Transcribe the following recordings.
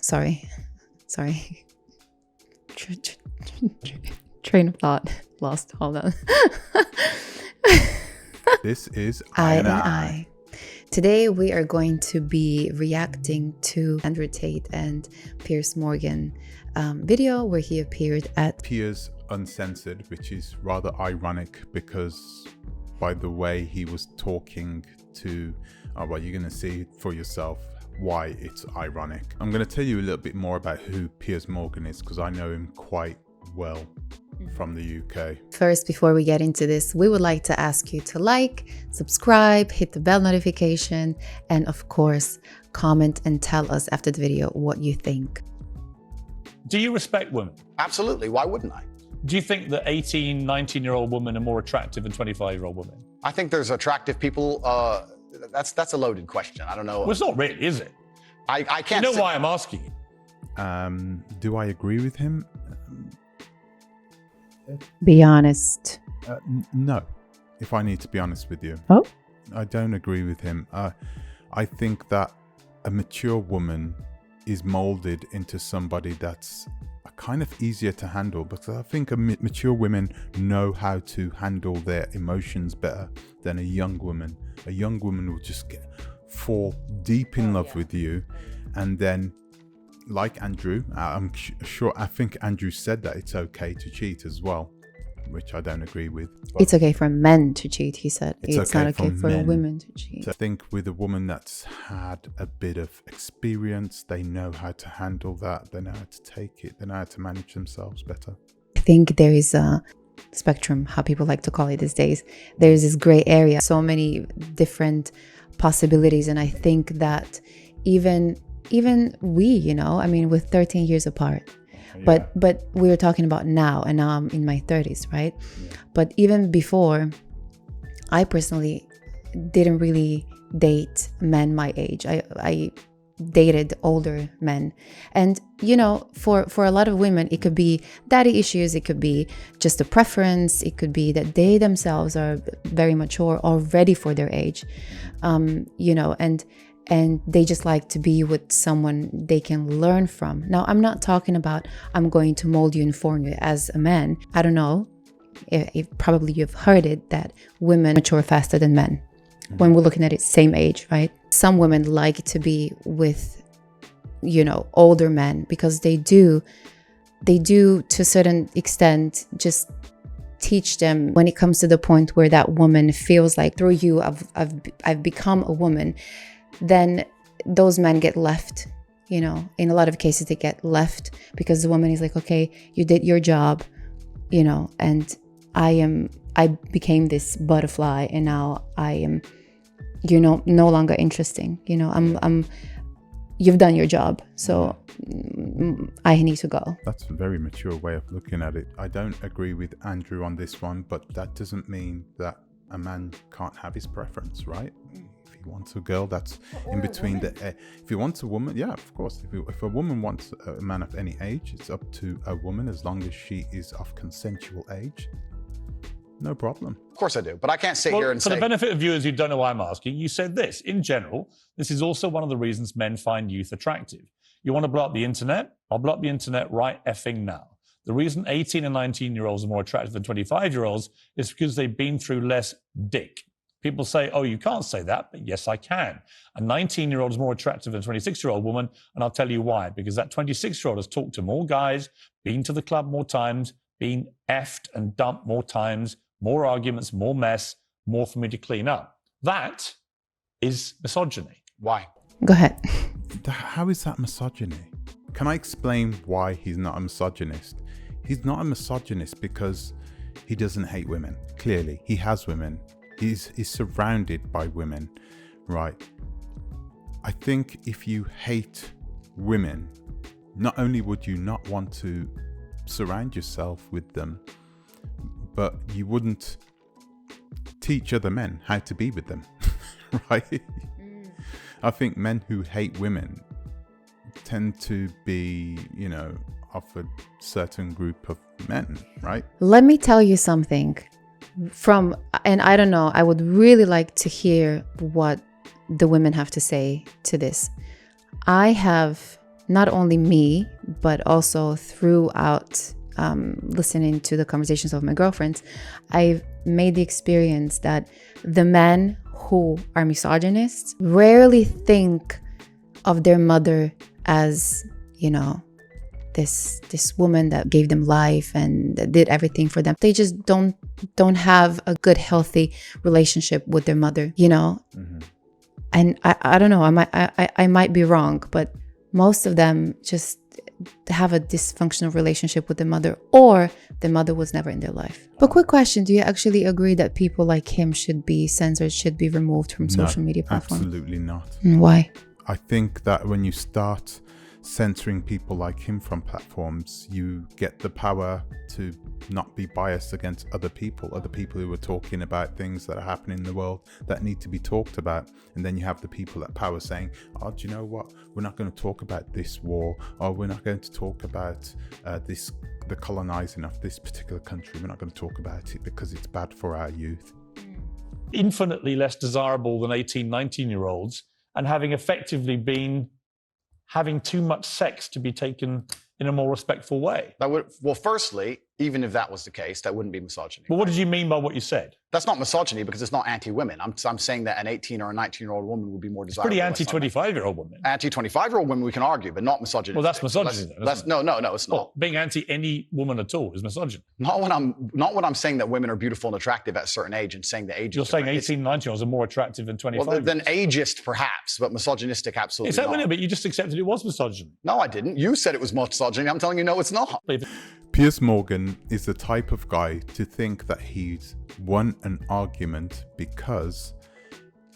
Sorry. Train of thought lost. Hold on. This is I and I. Today we are going to be reacting to Andrew Tate and Piers Morgan video where he appeared at Piers Uncensored, which is rather ironic because by the way he was talking to, well, you're going to see for yourself why it's ironic. I'm going to tell you a little bit more about who Piers Morgan is because I know him quite well from the UK. First, before we get into this, we would like to ask you to like, subscribe, hit the bell notification, and of course, comment and tell us after the video what you think. Do you respect women? Absolutely. Why wouldn't I? Do you think that 18, 19-year-old women are more attractive than 25-year-old women? I think there's attractive people. That's a loaded question. I don't know. Well, it's not really, is it? I can't. You know why I'm asking you? Do I agree with him? Be honest. No, if I need to be honest with you. Oh? I don't agree with him. I think that a mature woman is molded into somebody that's kind of easier to handle, because I think mature women know how to handle their emotions better than a young woman. A young woman will just fall deep in love with you, and then like Andrew, I think Andrew said that it's okay to cheat as well, which I don't agree with. It's okay for men to cheat, he said. It's okay not okay for men women to cheat. So I think with a woman that's had a bit of experience, they know how to handle that, they know how to take it, they know how to manage themselves better. I think there is a spectrum, how people like to call it these days. There's this gray area, so many different possibilities, and I think that even we, you know, I mean, we're 13 years apart. Yeah. But we were talking about now, and now I'm in my 30s, right? Yeah. But even before, I personally didn't really date men my age. I dated older men, and you know, for a lot of women, it could be daddy issues, it could be just a preference, it could be that they themselves are very mature already for their age, you know, and they just like to be with someone they can learn from. Now, I'm not talking about I'm going to mold you and form you as a man. I don't know if probably you've heard it that women mature faster than men when we're looking at it same age, right? Some women like to be with, you know, older men because they do to a certain extent just teach them when it comes to the point where that woman feels like through you I've become a woman. Then those men get left, you know, in a lot of cases they get left because the woman is like, okay, you did your job, you know, and I became this butterfly, and now I am, you know, no longer interesting, you know, you've done your job, so I need to go. That's a very mature way of looking at it. I don't agree with Andrew on this one, but that doesn't mean that a man can't have his preference, right? If he wants a girl that's in between if he wants a woman, yeah, of course. If a woman wants a man of any age, it's up to a woman as long as she is of consensual age. No problem. Of course I do, but I can't sit here and say... For the benefit of viewers who don't know why I'm asking, you said this. In general, this is also one of the reasons men find youth attractive. You want to blow up the internet? I'll blow up the internet right effing now. The reason 18 and 19-year-olds are more attractive than 25-year-olds is because they've been through less dick. People say, oh, you can't say that, but yes, I can. A 19-year-old is more attractive than a 26-year-old woman, and I'll tell you why. Because that 26-year-old has talked to more guys, been to the club more times, been effed and dumped more times, more arguments, more mess, more for me to clean up. That is misogyny. Why? Go ahead. How is that misogyny? Can I explain why he's not a misogynist? He's not a misogynist because he doesn't hate women. Clearly, he has women. He's surrounded by women, right? I think if you hate women, not only would you not want to surround yourself with them, but you wouldn't teach other men how to be with them, right? I think men who hate women tend to be, you know, of a certain group of men, right? Let me tell you something and I don't know, I would really like to hear what the women have to say to this. I have not only me, but also throughout listening to the conversations of my girlfriends, I've made the experience that the men who are misogynists rarely think of their mother as, you know, this woman that gave them life and that did everything for them. They just don't have a good, healthy relationship with their mother, you know. Mm-hmm. And I don't know, I might be wrong, but most of them just have a dysfunctional relationship with their mother, or their mother was never in their life. But quick question, do you actually agree that people like him should be censored, should be removed from social media platforms? Absolutely not. Why? I think that when you start censoring people like him from platforms, you get the power to not be biased against other people who are talking about things that are happening in the world that need to be talked about. And then you have the people at power saying, oh, do you know what? We're not going to talk about this war, or we're not going to talk about the colonizing of this particular country. We're not going to talk about it because it's bad for our youth. Infinitely less desirable than 18, 19-year-olds, and having effectively been having too much sex to be taken in a more respectful way. That would, well, firstly, even if that was the case, that wouldn't be misogyny. Well, what did you mean by what you said? That's not misogyny because it's not anti-women. I'm saying that an 18 or a 19-year-old woman would be more desirable. Pretty anti-25-year-old woman. Anti-25-year-old women we can argue, but not misogyny. Well, that's misogyny. No, it's not. Well, being anti any woman at all is misogyny. Not when I'm saying that women are beautiful and attractive at a certain age and saying that age. You're saying 18, 19-year-olds are more attractive than 25. Well, than ageist perhaps, but misogynistic absolutely is that not. But you just accepted it was misogyny. No, I didn't. You said it was misogyny. I'm telling you, no, it's not. Piers Morgan is the type of guy to think that he's won an argument because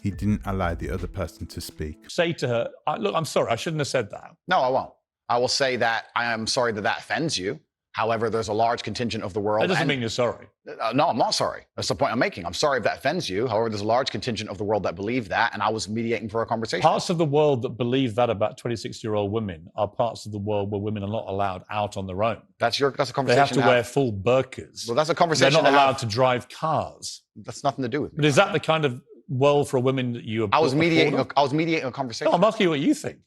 he didn't allow the other person to speak. Say to her, look, I'm sorry, I shouldn't have said that. No, I won't. I will say that I am sorry that that offends you. However, there's a large contingent of the world. That doesn't mean you're sorry. No, I'm not sorry. That's the point I'm making. I'm sorry if that offends you. However, there's a large contingent of the world that believe that, and I was mediating for a conversation. Parts of the world that believe that about 26-year-old women are parts of the world where women are not allowed out on their own. That's a conversation. They have to wear full burqas. Well, that's a conversation. They're not allowed to drive cars. That's nothing to do with me. But is that the kind of world for women that you? I was mediating a conversation. No, I'm asking you what you think.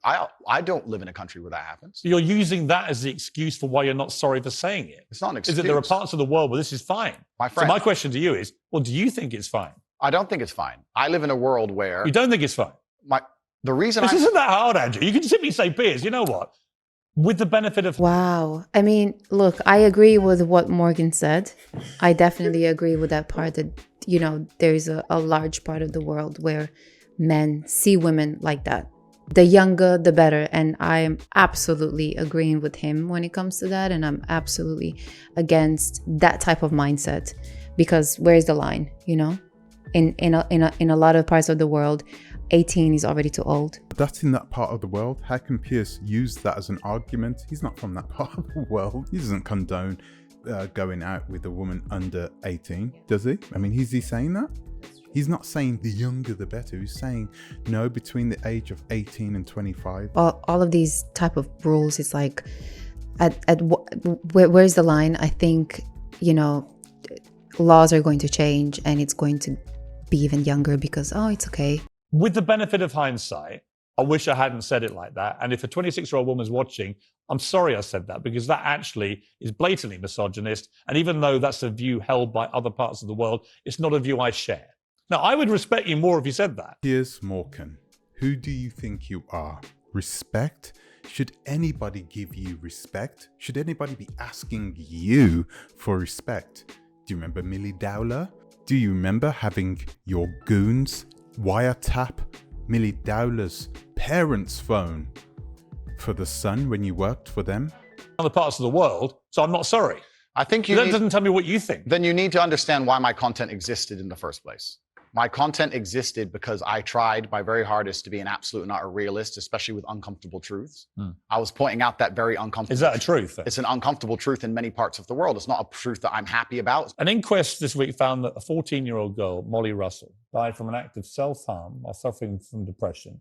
I don't live in a country where that happens. So you're using that as the excuse for why you're not sorry for saying it. It's not an excuse. Is that there are parts of the world where this is fine? My friend. So my question to you is, well, do you think it's fine? I don't think it's fine. I live in a world where... You don't think it's fine? The reason This isn't that hard, Andrew. You can simply say, Piers, you know what? With the benefit of... Wow. I mean, look, I agree with what Morgan said. I definitely agree with that part that, you know, there's a large part of the world where men see women like that. The younger, the better. And I am absolutely agreeing with him when it comes to that. And I'm absolutely against that type of mindset, because where's the line, you know? In a lot of parts of the world, 18 is already too old. That's in that part of the world. How can Piers use that as an argument? He's not from that part of the world. He doesn't condone going out with a woman under 18, does he? I mean, is he saying that? He's not saying the younger the better. He's saying no, between the age of 18 and 25. All of these type of rules, it's like, where's the line? I think, you know, laws are going to change and it's going to be even younger because, oh, it's okay. With the benefit of hindsight, I wish I hadn't said it like that. And if a 26-year-old woman's watching, I'm sorry I said that, because that actually is blatantly misogynist. And even though that's a view held by other parts of the world, it's not a view I share. Now, I would respect you more if you said that. Piers Morgan, who do you think you are? Respect? Should anybody give you respect? Should anybody be asking you for respect? Do you remember Millie Dowler? Do you remember having your goons wiretap Millie Dowler's parents' phone for the Sun when you worked for them? Other parts of the world, so I'm not sorry. I think That doesn't tell me what you think. Then you need to understand why my content existed in the first place. My content existed because I tried my very hardest to be an absolute and utter realist, especially with uncomfortable truths. I was pointing out that very uncomfortable. Is that a truth, then? It's an uncomfortable truth in many parts of the world. It's not a truth that I'm happy about. An inquest this week found that a 14-year-old girl, Molly Russell, died from an act of self-harm while suffering from depression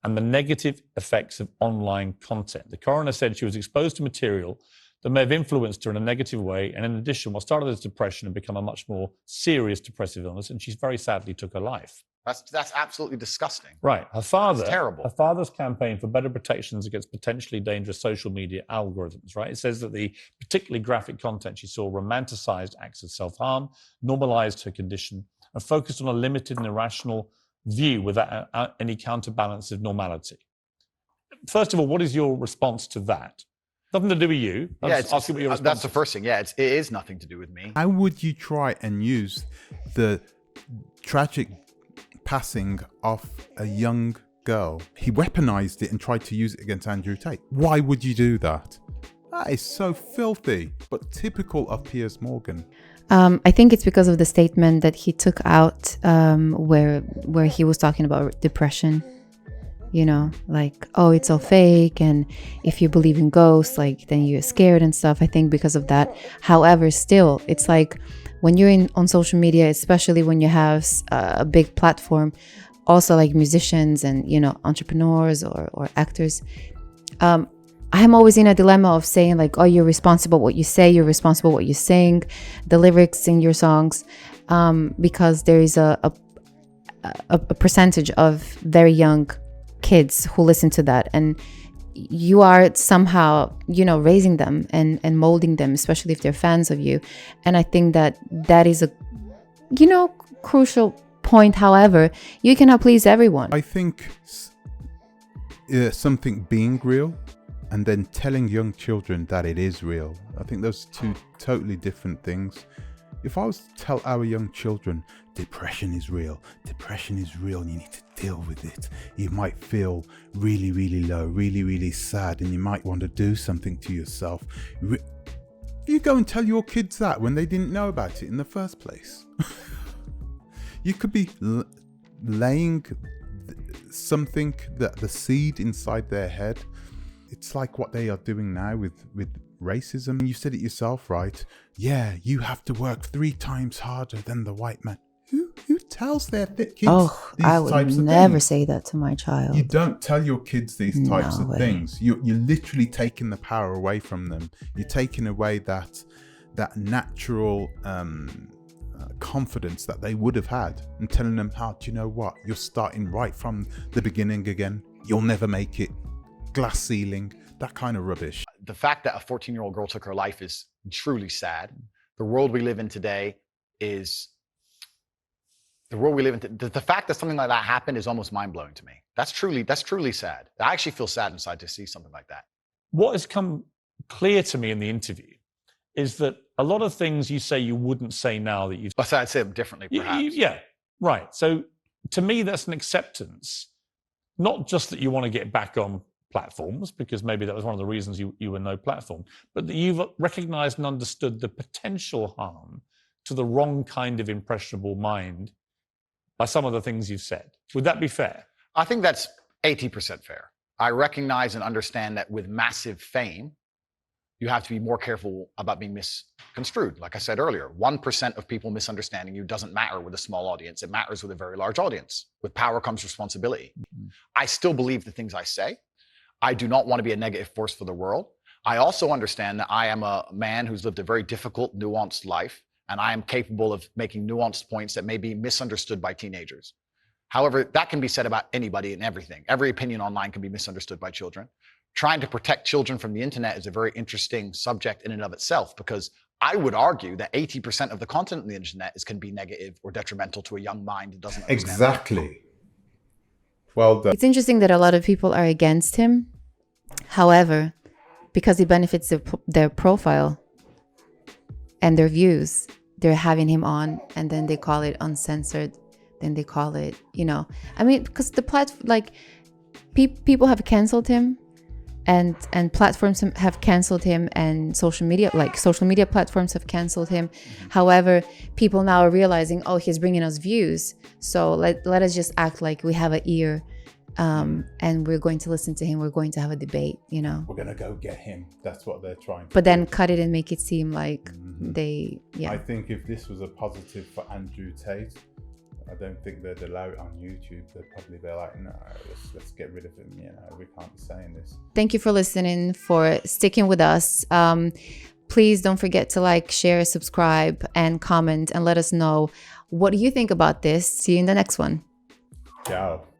and the negative effects of online content. The coroner said she was exposed to material that may have influenced her in a negative way, and in addition, what started as depression and become a much more serious depressive illness, and she very sadly took her life. That's absolutely disgusting. Right. Her father, That's terrible. Her father's campaign for better protections against potentially dangerous social media algorithms, right? It says that the particularly graphic content she saw romanticized acts of self-harm, normalized her condition, and focused on a limited and irrational view without any counterbalance of normality. First of all, what is your response to that? Nothing to do with you. Yeah, Ask you what your response that's the is. first thing. Yeah, it is nothing to do with me. How would you try and use the tragic passing of a young girl? He weaponized it and tried to use it against Andrew Tate. Why would you do that? That is so filthy, but typical of Piers Morgan. I think it's because of the statement that he took out where he was talking about depression. You know, like, oh, it's all fake, and if you believe in ghosts, like, then you're scared and stuff. I think because of that. However, still, it's like when you're on social media, especially when you have a big platform, also like musicians and, you know, entrepreneurs or actors, I'm always in a dilemma of saying like, oh, you're responsible what you say, you're responsible what you sing, the lyrics in your songs, because there is a percentage of very young kids who listen to that, and you are somehow, you know, raising them and molding them, especially if they're fans of you. And I think that is a, you know, crucial point. However, you cannot please everyone. I think something being real and then telling young children that it is real, I think those are two totally different things. If I was to tell our young children, depression is real and you need to deal with it. You might feel really, really low, really, really sad, and you might want to do something to yourself. You go and tell your kids that when they didn't know about it in the first place. You could be laying something, that the seed inside their head. It's like what they are doing now with racism. You said it yourself, right? Yeah, you have to work 3 times harder than the white man. Who tells their kids these I would types of never things? say that to my child. You don't tell your kids these types No of way. things. You're literally taking the power away from them. You're taking away that natural confidence that they would have had, and telling them, how, do you know what? You're starting right from the beginning again. You'll never make it. Glass ceiling, that kind of rubbish. The fact that a 14-year-old girl took her life is truly sad. The world we live in today is the fact that something like that happened is almost mind-blowing to me. That's truly sad. I actually feel sad inside to see something like that. What has come clear to me in the interview is that a lot of things you say you wouldn't say now that you've... But I'd say them differently, perhaps. Yeah, right. So to me, that's an acceptance, not just that you want to get back on platforms, because maybe that was one of the reasons you were no platform, but that you've recognized and understood the potential harm to the wrong kind of impressionable mind by some of the things you've said. Would that be fair? I think that's 80% fair. I recognize and understand that with massive fame, you have to be more careful about being misconstrued. Like I said earlier, 1% of people misunderstanding you doesn't matter with a small audience. It matters with a very large audience. With power comes responsibility. Mm-hmm. I still believe the things I say. I do not want to be a negative force for the world. I also understand that I am a man who's lived a very difficult, nuanced life, and I am capable of making nuanced points that may be misunderstood by teenagers. However, that can be said about anybody and everything. Every opinion online can be misunderstood by children. Trying to protect children from the internet is a very interesting subject in and of itself, because I would argue that 80% of the content on the internet can be negative or detrimental to a young mind that doesn't understand. Exactly. Well done. It's interesting that a lot of people are against him. However, because it benefits their profile and their views, they're having him on, and then they call it uncensored. Then they call it, you know, I mean, because the platform, like, people have canceled him, and platforms have canceled him, and social media platforms have canceled him. However, people now are realizing, oh, he's bringing us views, so let us just act like we have an ear, and we're going to listen to him. We're going to have a debate, you know. We're gonna go get him. That's what they're trying to But do. then cut it and make it seem like I think if this was a positive for Andrew Tate, I don't think they'd allow it on YouTube. They'd probably be like, no, let's get rid of him. You know, we can't be saying this. Thank you for listening, for sticking with us. Please don't forget to like, share, subscribe, and comment, and let us know what do you think about this. See you in the next one. Ciao.